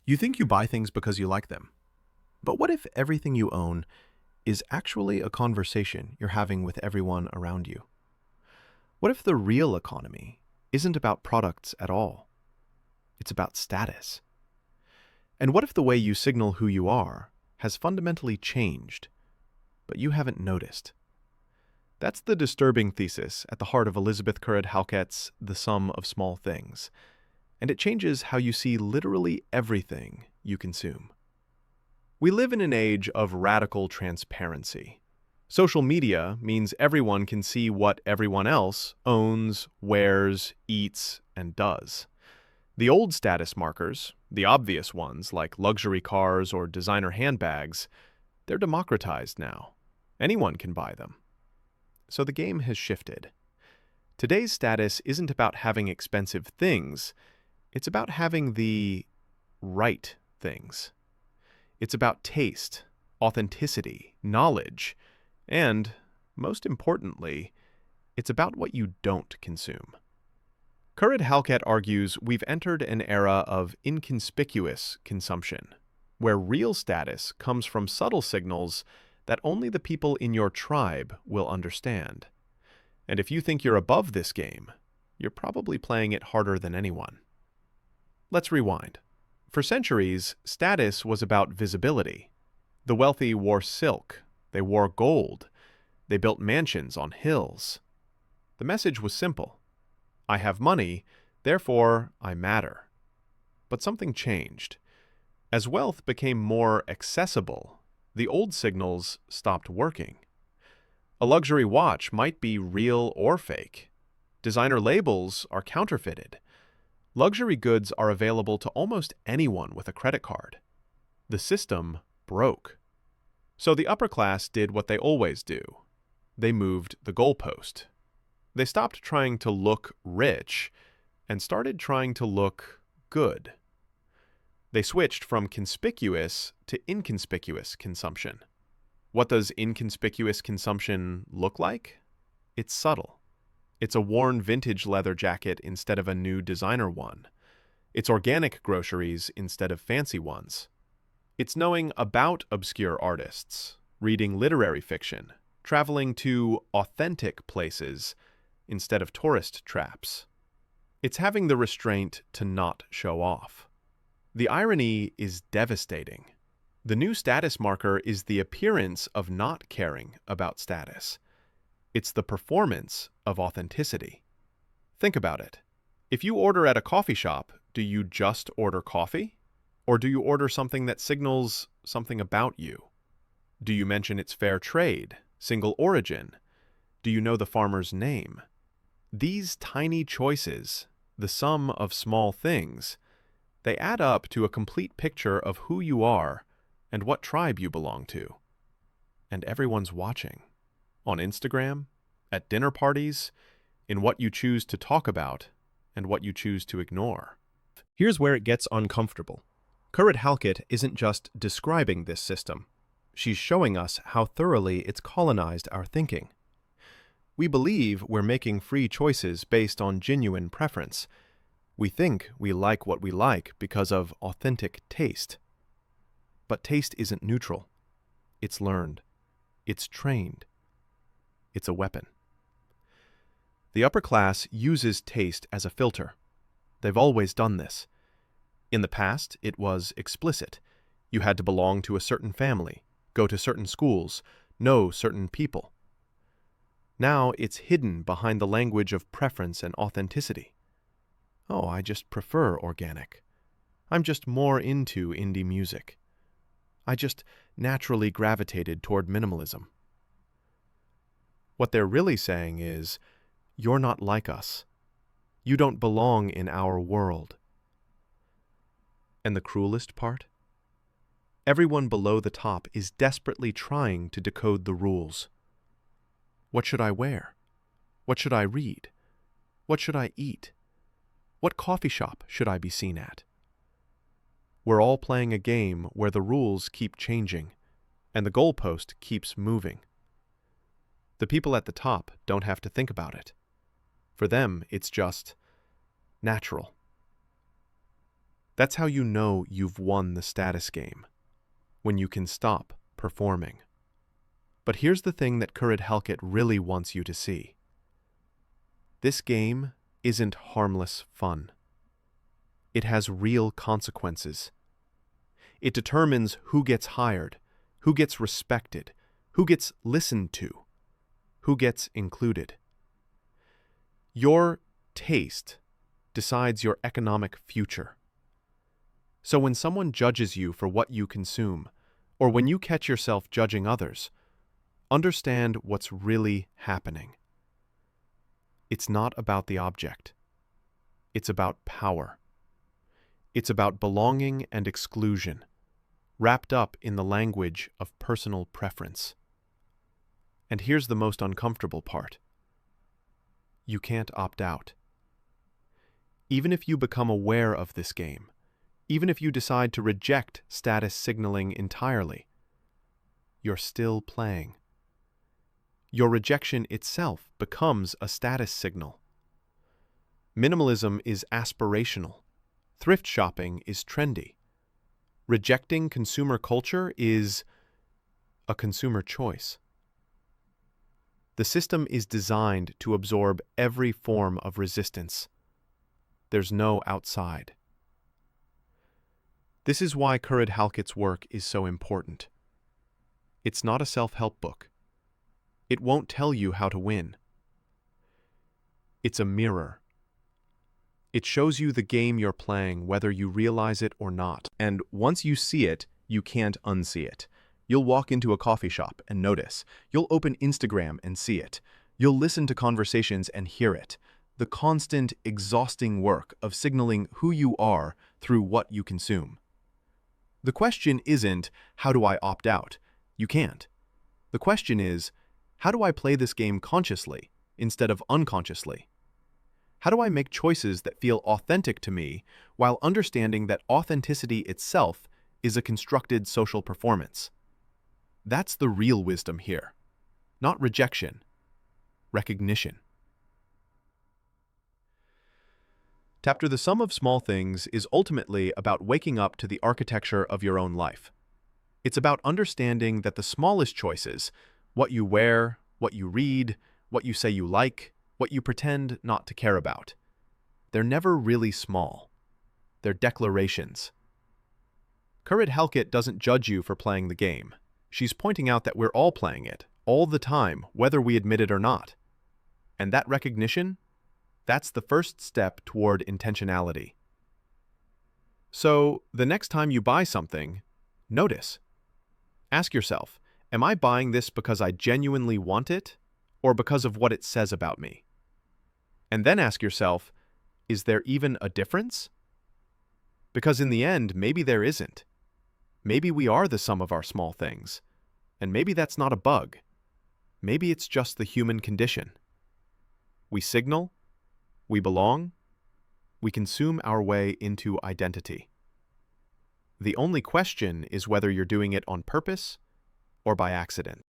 You think you buy things because you like them. But what if everything you own is actually a conversation you're having with everyone around you? What if the real economy isn't about products at all? It's about status. And what if the way you signal who you are has fundamentally changed, but you haven't noticed? That's the disturbing thesis at the heart of Elizabeth Currid-Halkett's The Sum of Small Things, and it changes how you see literally everything you consume. We live in an age of radical transparency. Social media means everyone can see what everyone else owns, wears, eats, and does. The old status markers, the obvious ones like luxury cars or designer handbags, they're democratized now. Anyone can buy them. So the game has shifted. Today's status isn't about having expensive things, it's about having the right things. It's about taste, authenticity, knowledge, and, most importantly, it's about what you don't consume. Currid-Halkett argues we've entered an era of inconspicuous consumption, where real status comes from subtle signals that only the people in your tribe will understand. And if you think you're above this game, you're probably playing it harder than anyone. Let's rewind. For centuries, status was about visibility. The wealthy wore silk, they wore gold, they built mansions on hills. The message was simple. I have money, therefore I matter. But something changed. As wealth became more accessible, the old signals stopped working. A luxury watch might be real or fake. Designer labels are counterfeited. Luxury goods are available to almost anyone with a credit card. The system broke. So the upper class did what they always do. They moved the goalpost. They stopped trying to look rich and started trying to look good. They switched from conspicuous to inconspicuous consumption. What does inconspicuous consumption look like? It's subtle. It's a worn vintage leather jacket instead of a new designer one. It's organic groceries instead of fancy ones. It's knowing about obscure artists, reading literary fiction, traveling to authentic places instead of tourist traps. It's having the restraint to not show off. The irony is devastating. The new status marker is the appearance of not caring about status. It's the performance of authenticity. Think about it. If you order at a coffee shop, do you just order coffee? Or do you order something that signals something about you? Do you mention it's fair trade, single origin? Do you know the farmer's name? These tiny choices, the sum of small things, they add up to a complete picture of who you are and what tribe you belong to. And everyone's watching. On Instagram, at dinner parties, in what you choose to talk about, and what you choose to ignore. Here's where it gets uncomfortable. Currid-Halkett isn't just describing this system. She's showing us how thoroughly it's colonized our thinking. We believe we're making free choices based on genuine preference. We think we like what we like because of authentic taste. But taste isn't neutral. It's learned. It's trained. It's a weapon. The upper class uses taste as a filter. They've always done this. In the past, it was explicit. You had to belong to a certain family, go to certain schools, know certain people. Now it's hidden behind the language of preference and authenticity. Oh, I just prefer organic. I'm just more into indie music. I just naturally gravitated toward minimalism. What they're really saying is, you're not like us. You don't belong in our world. And the cruelest part? Everyone below the top is desperately trying to decode the rules. What should I wear? What should I read? What should I eat? What coffee shop should I be seen at? We're all playing a game where the rules keep changing, and the goalpost keeps moving. The people at the top don't have to think about it. For them, it's just natural. That's how you know you've won the status game, when you can stop performing. But here's the thing that Currid-Halkett really wants you to see. This game isn't harmless fun. It has real consequences. It determines who gets hired, who gets respected, who gets listened to, who gets included. Your taste decides your economic future. So when someone judges you for what you consume, or when you catch yourself judging others, understand what's really happening. It's not about the object. It's about power. It's about belonging and exclusion, wrapped up in the language of personal preference. And here's the most uncomfortable part. You can't opt out. Even if you become aware of this game, even if you decide to reject status signaling entirely, you're still playing. Your rejection itself becomes a status signal. Minimalism is aspirational. Thrift shopping is trendy. Rejecting consumer culture is a consumer choice. The system is designed to absorb every form of resistance. There's no outside. This is why Currid-Halkett's work is so important. It's not a self-help book. It won't tell you how to win. It's a mirror. It shows you the game you're playing, whether you realize it or not. And once you see it, you can't unsee it. You'll walk into a coffee shop and notice. You'll open Instagram and see it. You'll listen to conversations and hear it. The constant, exhausting work of signaling who you are through what you consume. The question isn't, how do I opt out? You can't. The question is, how do I play this game consciously instead of unconsciously? How do I make choices that feel authentic to me while understanding that authenticity itself is a constructed social performance? That's the real wisdom here. Not rejection, recognition. Chapter The Sum of Small Things is ultimately about waking up to the architecture of your own life. It's about understanding that the smallest choices, what you wear, what you read, what you say you like, what you pretend not to care about, they're never really small. They're declarations. Currid-Halkett doesn't judge you for playing the game. She's pointing out that we're all playing it, all the time, whether we admit it or not. And that recognition, that's the first step toward intentionality. So, the next time you buy something, notice. Ask yourself, am I buying this because I genuinely want it, or because of what it says about me? And then ask yourself, is there even a difference? Because in the end, maybe there isn't. Maybe we are the sum of our small things. And maybe that's not a bug. Maybe it's just the human condition. We signal, we belong, we consume our way into identity. The only question is whether you're doing it on purpose or by accident.